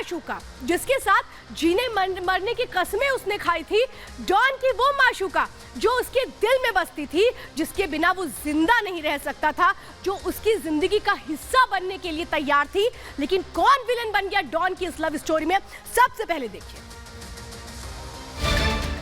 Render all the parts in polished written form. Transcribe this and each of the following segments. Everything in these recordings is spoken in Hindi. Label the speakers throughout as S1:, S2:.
S1: माशूका जिसके साथ जीने मरने की कस्में उसने खाई थी, डॉन की वो माशूका जो उसके दिल में बसती थी, जिसके बिना वो जिंदा नहीं रह सकता था, जो उसकी जिंदगी का हिस्सा बनने के लिए तैयार थी। लेकिन कौन विलन बन गया डॉन की इस लव स्टोरी में, सबसे पहले देखिए।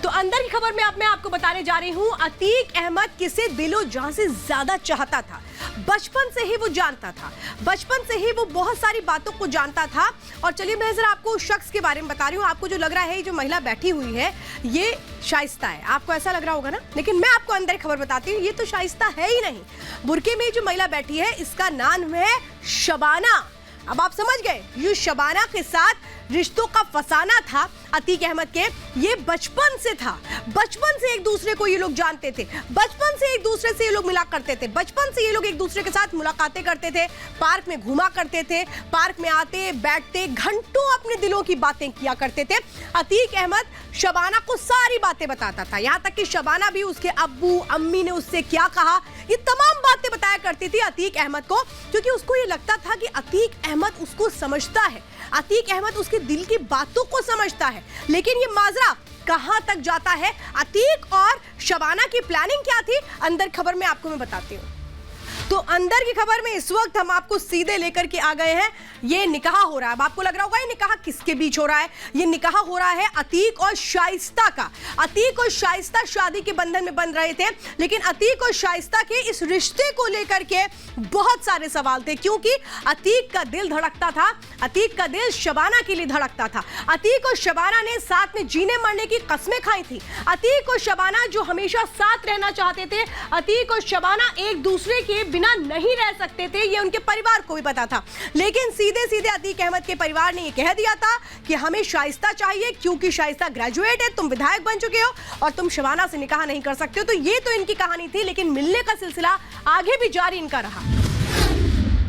S1: तो अंदर की खबर में अब मैं आपको बताने जा रही हूं, अतीक अहमद किसे दिलो जान से ज्यादा चाहता था। बचपन से ही वो जानता था, बचपन से ही वो बहुत सारी बातों को जानता था। और चलिए मैं जरा आपको उस शख्स के बारे में बता रही हूँ। आपको जो लग रहा है, ये जो महिला बैठी हुई है ये शाइस्ता है, आपको ऐसा लग रहा होगा ना, लेकिन मैं आपको अंदर खबर बताती हूँ, ये तो शाइस्ता है ही नहीं। बुर्के में जो महिला बैठी है इसका नाम है शबाना। अब आप समझ गए, ये शबाना के साथ रिश्तों का फसाना था अतीक अहमद के, ये बचपन से था। बचपन से एक दूसरे को ये लोग जानते थे, बचपन से एक दूसरे से ये लोग मिला करते थे, बचपन से ये लोग एक दूसरे के साथ मुलाकातें करते थे, पार्क में घूमा करते थे, पार्क में आते बैठते घंटों अपने दिलों की बातें किया करते थे। अतीक अहमद शबाना को सारी बातें बताता था, यहाँ तक कि शबाना भी उसके अब्बू अम्मी ने उससे क्या कहा, ये तमाम बातें बताया करती थी अतीक अहमद को, क्योंकि उसको ये लगता था कि अतीक अहमद उसको समझता है, अतीक अहमद उसके दिल की बातों को समझता है। लेकिन ये माजरा कहां तक जाता है, अतीक और शबाना की प्लानिंग क्या थी, अंदर खबर में आपको मैं बताती हूँ। तो अंदर की खबर में इस वक्त हम आपको सीधे लेकर के आ गए हैं। ये निकाह हो रहा है, अब आपको लग रहा होगा ये निकाह किसके बीच हो रहा है, ये निकाह हो रहा है अतीक और शाइस्ता का। अतीक और शाइस्ता शादी के बंधन में बंध रहे थे, लेकिन अतीक और शाइस्ता के इस रिश्ते को लेकर के बहुत सारे सवाल थे, क्योंकि अतीक का दिल धड़कता था, अतीक का दिल शबाना के लिए धड़कता था। अतीक और शबाना ने साथ में जीने मरने की कस्में खाई थी। अतीक और शबाना जो हमेशा साथ रहना चाहते थे, अतीक और शबाना एक दूसरे के बिना नहीं रह सकते थे, ये उनके परिवार को भी पता था। लेकिन सीधे सीधे अतीक अहमद के परिवार ने ये कह दिया था कि हमें शाइस्ता चाहिए, क्योंकि शाइस्ता ग्रेजुएट है, तुम विधायक बन चुके हो और तुम शबाना से निकाह नहीं कर सकते हो। तो ये तो इनकी कहानी थी, लेकिन मिलने का सिलसिला आगे भी जारी इनका रहा।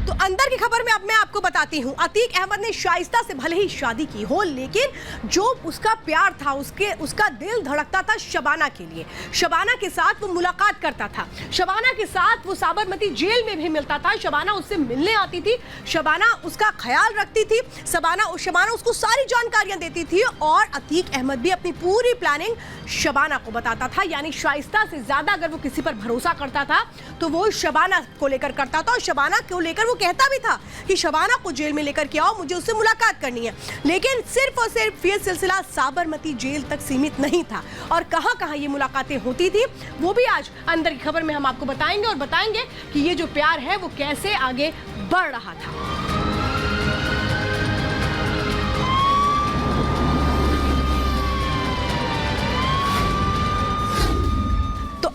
S1: तो अंदर की खबर में अब मैं आपको बताती हूँ, अतीक अहमद ने शाइस्ता से भले ही शादी की हो, लेकिन जो उसका प्यार था, उसका दिल धड़कता था शबाना के लिए। शबाना के साथ वो मुलाकात करता था, शबाना के साथ वो साबरमती जेल में भी मिलता था, शबाना उससे मिलने आती थी, शबाना उसका ख्याल रखती थी, शबाना उसको सारी जानकारियां देती थी। और अतीक अहमद भी अपनी पूरी प्लानिंग शबाना को बताता था, यानी शाइस्ता से ज्यादा अगर वो किसी पर भरोसा करता था तो वो शबाना को लेकर करता था। और शबाना को लेकर वो कहता भी था कि शबाना को जेल में लेकर के आओ, मुझे उससे मुलाकात करनी है। लेकिन सिर्फ और सिर्फ ये सिलसिला साबरमती जेल तक सीमित नहीं था, और कहां कहां ये मुलाकातें होती थी वो भी आज अंदर की खबर में हम आपको बताएंगे, और बताएंगे कि ये जो प्यार है वो कैसे आगे बढ़ रहा था।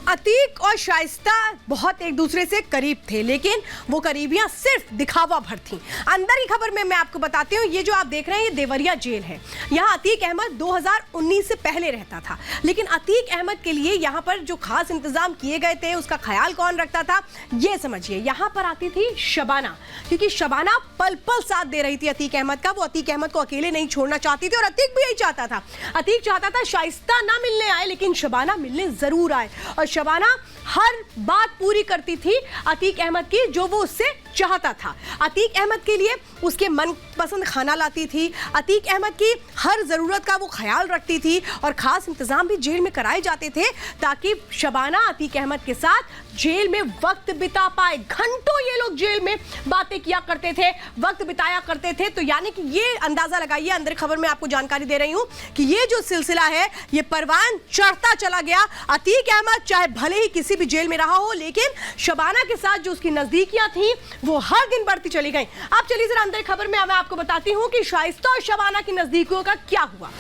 S1: अतीक और शाइस्ता बहुत एक दूसरे से करीब थे, लेकिन वो करीबियां सिर्फ दिखावा भर थी। अंदर की खबर में मैं आपको बताती हूँ, ये जो आप देख रहे हैं ये देवरिया जेल है। यहाँ अतीक अहमद 2019 से पहले रहता था, लेकिन अतीक अहमद के लिए यहाँ पर जो खास इंतजाम किए गए थे उसका ख्याल कौन रखता था, ये समझिए। यहाँ पर आती थी शबाना, क्योंकि शबाना पल पल साथ दे रही थी अतीक अहमद का। वो अतीक अहमद को अकेले नहीं छोड़ना चाहती थी, और अतीक भी यही चाहता था। अतीक चाहता था शाइस्ता ना मिलने आए, लेकिन शबाना मिलने जरूर आए, और शबाना हर बात पूरी करती थी अतीक अहमद की जो वो उससे चाहता था। अतीक अहमद के लिए उसके मनपसंद खाना लाती थी, अतीक अहमद की हर जरूरत का वो ख्याल रखती थी, और खास इंतजाम भी जेल में कराए जाते थे ताकि शबाना अतीक अहमद के साथ जेल में वक्त बिता पाए। घंटों ये लोग जेल में बातें किया करते थे, वक्त बिताया करते थे। तो यानी कि ये अंदाजा लगाइए, अंदर खबर में आपको जानकारी दे रही हूं कि ये जो सिलसिला है ये परवान चढ़ता चला गया। अतीक अहमद चाहे भले ही किसी भी जेल में रहा हो, लेकिन शबाना के साथ जो उसकी नजदीकियां थी वो हर दिन बढ़ती चली गई। अब चलिए जरा अंदर खबर में मैं आपको बताती हूं कि शाइस्ता और शबाना की नजदीकियों का क्या हुआ।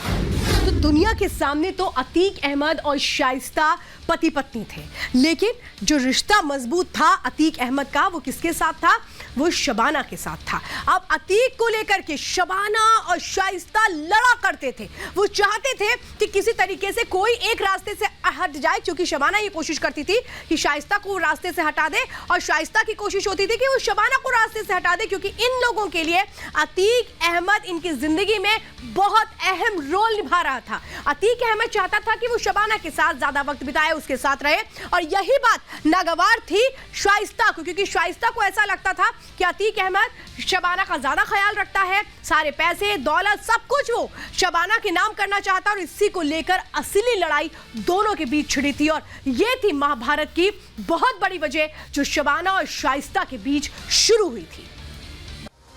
S1: तो दुनिया के सामने तो अतीक अहमद और शाइस्ता पति पत्नी थे, लेकिन जो रिश्ता मजबूत था अतीक अहमद का वो किसके साथ था, वो शबाना के साथ था। अब अतीक को लेकर के शबाना और शाइस्ता लड़ा करते थे। वो चाहते थे कि किसी तरीके से कोई एक रास्ते से हट जाए, क्योंकि शबाना ये कोशिश करती थी कि शाइस्ता को रास्ते से हटा दे और शाइस्ता की कोशिश होती थी कि वो शबाना को रास्ते से हटा दे, क्योंकि इन लोगों के लिए अतीक अहमद इनकी जिंदगी में बहुत अहम रोल निभा रहा था। अतीक अहमद चाहता था कि वो शबाना के साथ ज्यादा वक्त बिताए, उसके साथ रहे, और यही बात नागवार थी शाइस्ता को, क्योंकि शाइस्ता को ऐसा लगता था कि अतीक अहमद शबाना का ज्यादा ख्याल रखता है, सारे पैसे दौलत सब कुछ वो शबाना के नाम करना चाहता, और इसी को लेकर असली लड़ाई दोनों के बीच छिड़ी थी। और ये थी महाभारत की बहुत बड़ी वजह जो शबाना और शाइस्ता के बीच शुरू हुई थी।